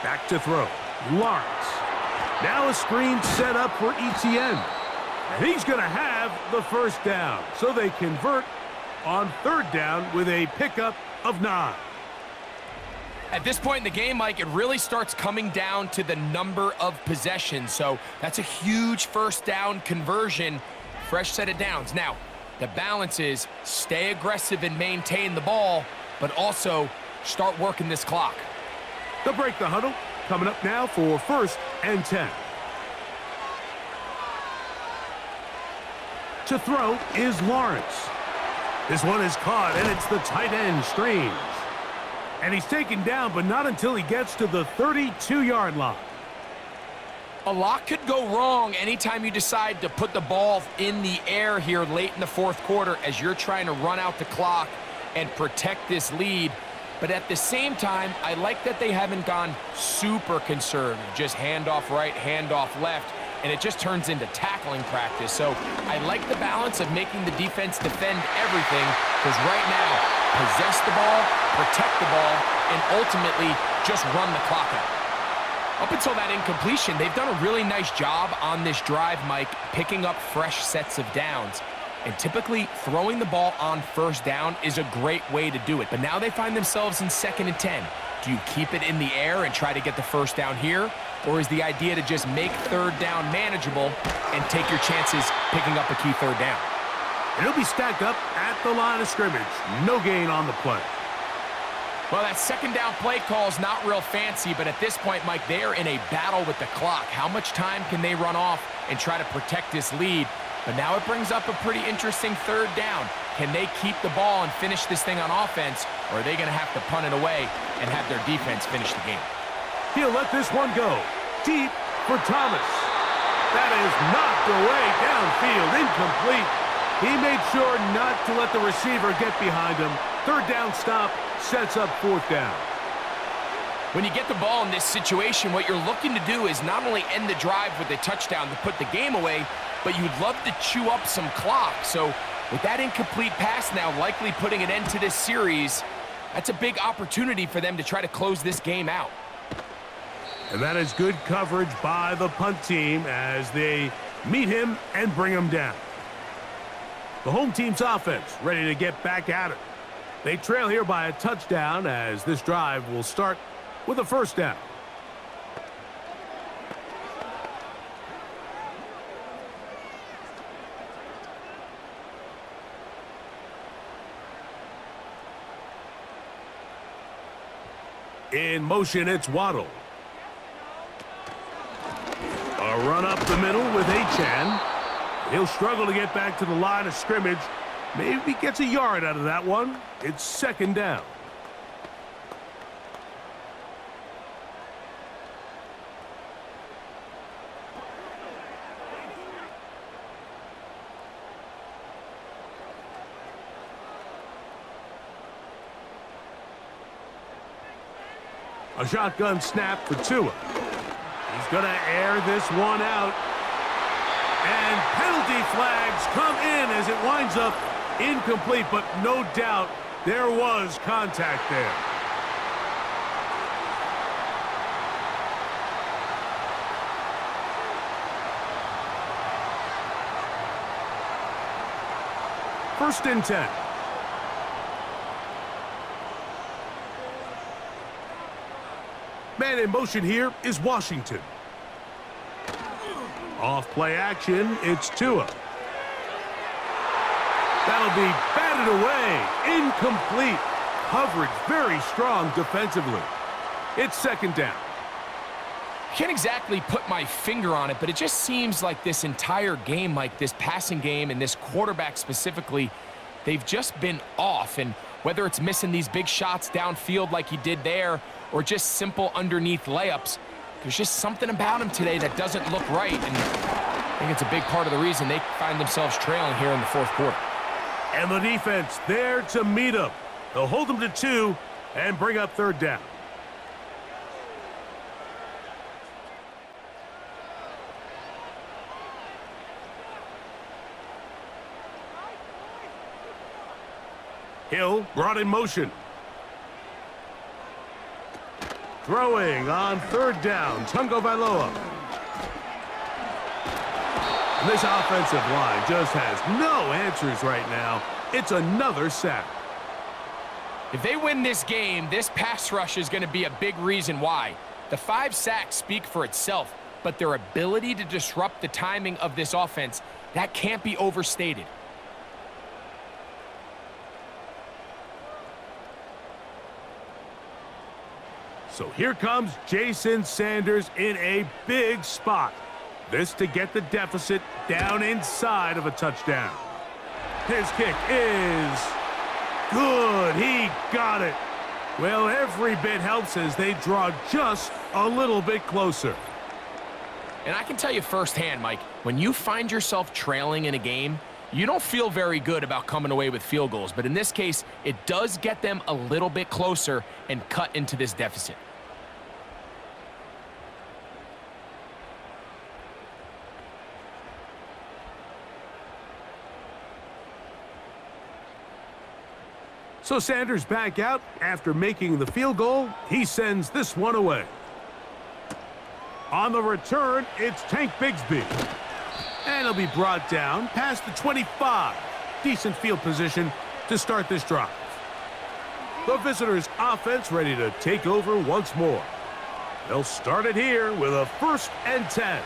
Back to throw. Lawrence. Now a screen set up for ETN. And he's going to have the 1st down. So they convert on 3rd down with a pickup of 9. At this point in the game, Mike, it really starts coming down to the number of possessions. So that's a huge 1st down conversion. Fresh set of downs. Now, the balance is stay aggressive and maintain the ball, but also start working this clock. They'll break the huddle. Coming up now for 1st and 10. To throw is Lawrence. This one is caught, and it's the tight end, Strange. And he's taken down, but not until he gets to the 32-yard line. A lot could go wrong anytime you decide to put the ball in the air here late in the 4th quarter as you're trying to run out the clock and protect this lead. But at the same time, I like that they haven't gone super conservative. Just handoff right, handoff left, and it just turns into tackling practice. So I like the balance of making the defense defend everything, because right now, possess the ball, protect the ball, and ultimately just run the clock out. Up until that incompletion, they've done a really nice job on this drive, Mike, picking up fresh sets of downs. And typically, throwing the ball on 1st down is a great way to do it. But now they find themselves in 2nd and 10. Do you keep it in the air and try to get the 1st down here? Or is the idea to just make 3rd down manageable and take your chances picking up a key 3rd down? And he'll be stacked up at the line of scrimmage. No gain on the play. Well, that 2nd down play call is not real fancy, but at this point, Mike, they are in a battle with the clock. How much time can they run off and try to protect this lead? But now it brings up a pretty interesting 3rd down. Can they keep the ball and finish this thing on offense, or are they going to have to punt it away and have their defense finish the game? He'll let this one go. Deep for Thomas. That is knocked away downfield, incomplete. He made sure not to let the receiver get behind him. 3rd down stop sets up 4th down. When you get the ball in this situation, what you're looking to do is not only end the drive with a touchdown to put the game away, but you'd love to chew up some clock. So with that incomplete pass now likely putting an end to this series, that's a big opportunity for them to try to close this game out. And that is good coverage by the punt team as they meet him and bring him down. The home team's offense ready to get back at it. They trail here by a touchdown as this drive will start with a 1st down. In motion, it's Waddle. A run up the middle with Achane. He'll struggle to get back to the line of scrimmage. Maybe gets a yard out of that one. It's 2nd down. A shotgun snap for Tua. He's going to air this one out. And penalty flags come in as it winds up incomplete, but no doubt there was contact there. First and 10. Man in motion here is Washington. Off play action, it's Tua. That'll be batted away. Incomplete. Coverage very strong defensively. It's 2nd down. Can't exactly put my finger on it, but it just seems like this entire game, like this passing game and this quarterback specifically, they've just been off. And whether it's missing these big shots downfield like he did there or just simple underneath layups, there's just something about him today that doesn't look right. And I think it's a big part of the reason they find themselves trailing here in the fourth quarter. And the defense there to meet them. They'll hold them to 2 and bring up third down. Hill brought in motion. Throwing on third down, Tungo Vailoa. And this offensive line just has no answers right now. It's another sack. If they win this game, this pass rush is going to be a big reason why. The 5 sacks speak for itself, but their ability to disrupt the timing of this offense, that can't be overstated. So here comes Jason Sanders in a big spot. This to get the deficit down inside of a touchdown. His kick is good. He got it. Well, every bit helps as they draw just a little bit closer. And I can tell you firsthand, Mike, when you find yourself trailing in a game, you don't feel very good about coming away with field goals. But in this case, it does get them a little bit closer and cut into this deficit. So Sanders back out after making the field goal. He sends this one away. On the return, it's Tank Bigsby. And he'll be brought down past the 25. Decent field position to start this drive. The visitors' offense ready to take over once more. They'll start it here with a 1st and 10.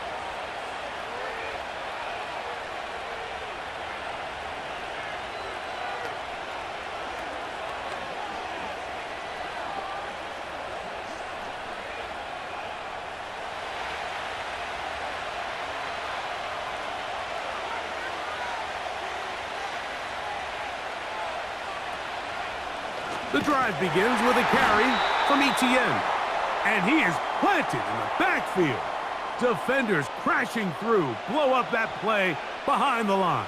The drive begins with a carry from Etienne. And he is planted in the backfield. Defenders crashing through, blow up that play behind the line.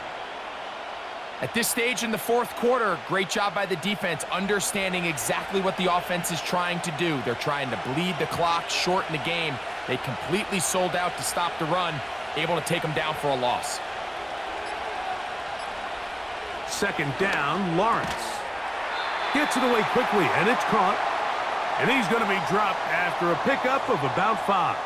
At this stage in the fourth quarter, great job by the defense, understanding exactly what the offense is trying to do. They're trying to bleed the clock, shorten the game. They completely sold out to stop the run, able to take them down for a loss. 2nd down, Lawrence. Gets it away quickly, and it's caught. And he's going to be dropped after a pickup of about 5.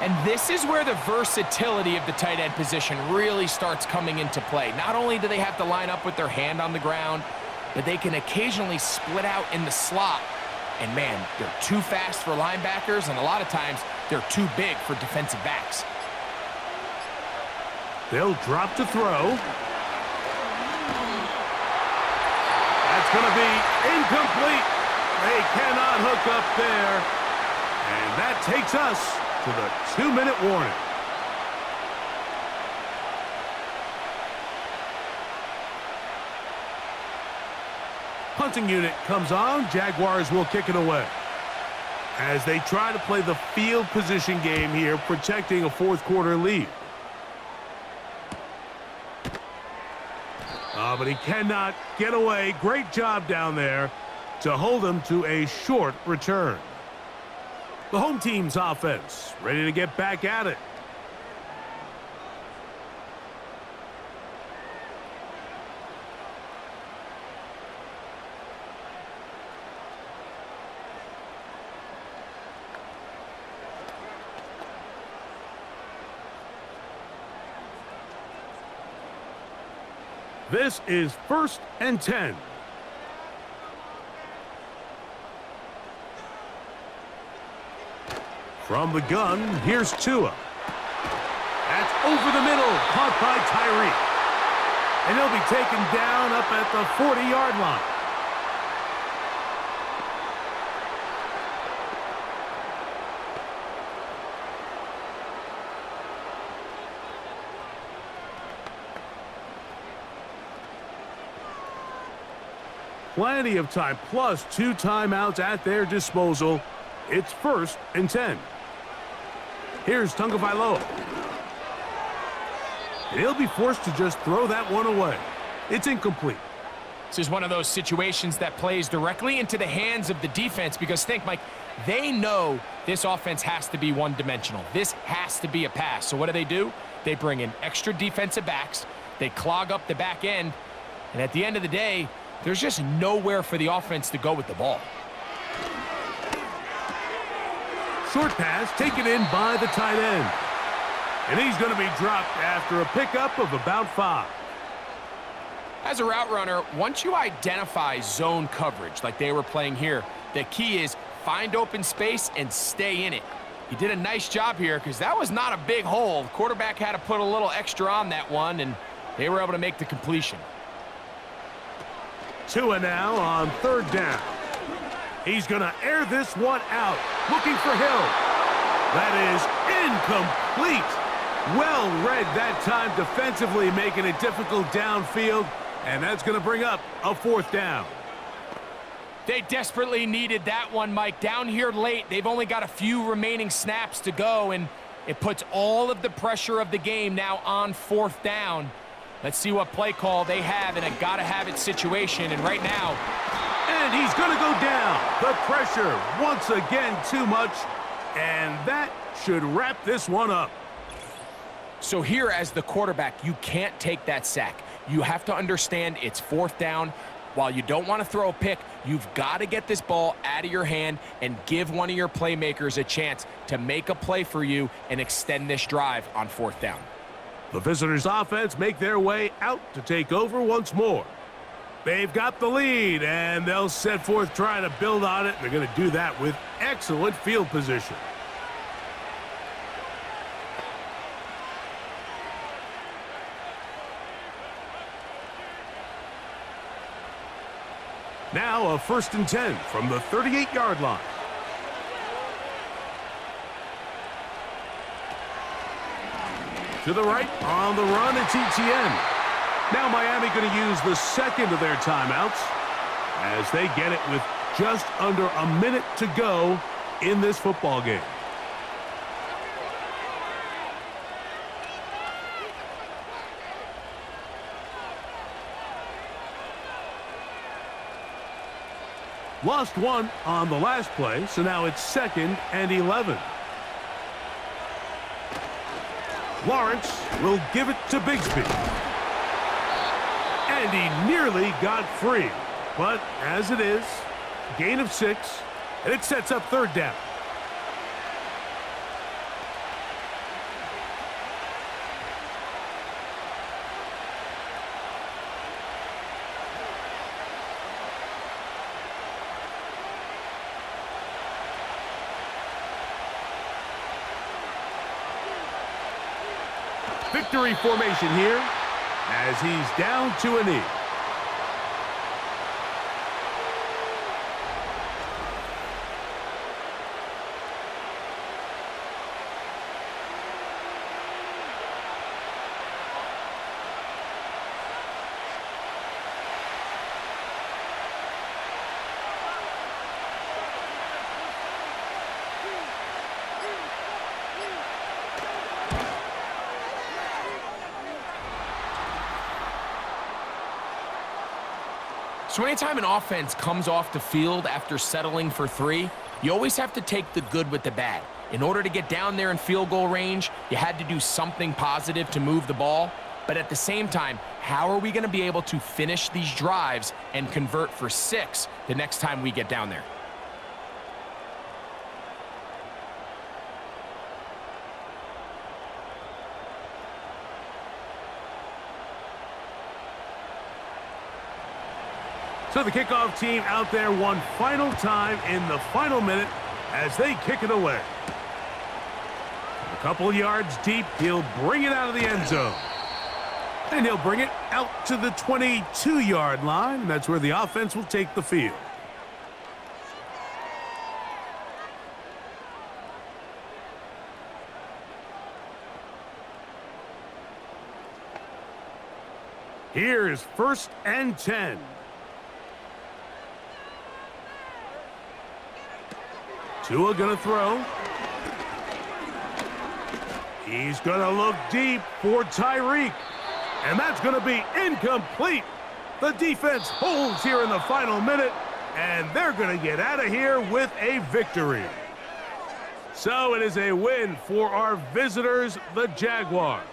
And this is where the versatility of the tight end position really starts coming into play. Not only do they have to line up with their hand on the ground, but they can occasionally split out in the slot. And man, they're too fast for linebackers, and a lot of times they're too big for defensive backs. They'll drop to throw. That's going to be incomplete. They cannot hook up there. And that takes us to the 2-minute warning. Punting unit comes on. Jaguars will kick it away. As they try to play the field position game here, protecting a fourth quarter lead. But he cannot get away. Great job down there to hold him to a short return. The home team's offense ready to get back at it. This is 1st and 10. From the gun, here's Tua. That's over the middle, caught by Tyreek. And he'll be taken down up at the 40-yard line. Plenty of time, plus 2 timeouts at their disposal. It's 1st and 10. Here's Tunga Vailoa. and he'll be forced to just throw that one away. It's incomplete. This is one of those situations that plays directly into the hands of the defense because think, Mike, they know this offense has to be one-dimensional. This has to be a pass. So what do? They bring in extra defensive backs. They clog up the back end. And at the end of the day, there's just nowhere for the offense to go with the ball. Short pass taken in by the tight end. And he's going to be dropped after a pickup of about 5. As a route runner, once you identify zone coverage like they were playing here, the key is find open space and stay in it. He did a nice job here because that was not a big hole. The quarterback had to put a little extra on that one, and they were able to make the completion. Tua now on 3rd down. He's going to air this one out, looking for Hill. That is incomplete. Well read that time defensively, making it difficult downfield, and that's going to bring up a 4th down. They desperately needed that one, Mike. Down here late, they've only got a few remaining snaps to go, and it puts all of the pressure of the game now on 4th down. Let's see what play call they have in a gotta-have-it situation, and right now... And he's going to go down. The pressure, once again, too much, and that should wrap this one up. So here, as the quarterback, you can't take that sack. You have to understand it's 4th down. While you don't want to throw a pick, you've got to get this ball out of your hand and give one of your playmakers a chance to make a play for you and extend this drive on 4th down. The visitors' offense make their way out to take over once more. They've got the lead, and they'll set forth trying to build on it. They're going to do that with excellent field position. Now a 1st and 10 from the 38-yard line. To the right, on the run, it's ETN. Now Miami going to use the 2nd of their timeouts as they get it with just under a minute to go in this football game. Lost one on the last play, so now it's 2nd and 11. Lawrence will give it to Bigsby. And he nearly got free. But as it is, gain of 6, and it sets up 3rd down. Victory formation here as he's down to a knee. So anytime an offense comes off the field after settling for 3, you always have to take the good with the bad. In order to get down there in field goal range, you had to do something positive to move the ball. But at the same time, how are we going to be able to finish these drives and convert for 6 the next time we get down there? So the kickoff team out there one final time in the final minute as they kick it away. A couple yards deep, he'll bring it out of the end zone. And he'll bring it out to the 22-yard line. And that's where the offense will take the field. Here's 1st and 10. Tua gonna throw. He's going to look deep for Tyreek. And that's going to be incomplete. The defense holds here in the final minute, and they're going to get out of here with a victory. So it is a win for our visitors, the Jaguars.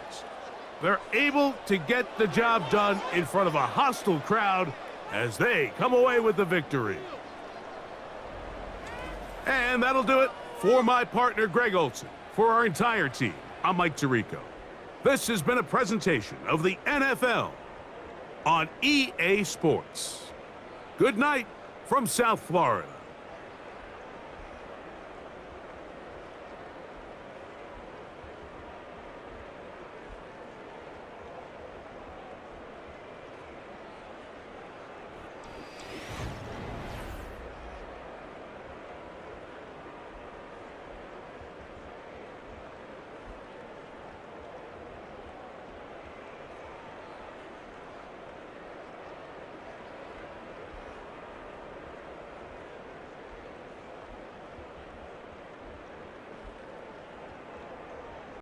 They're able to get the job done in front of a hostile crowd as they come away with the victory. And that'll do it for my partner, Greg Olson. For our entire team, I'm Mike Tirico. This has been a presentation of the NFL on EA Sports. Good night from South Florida.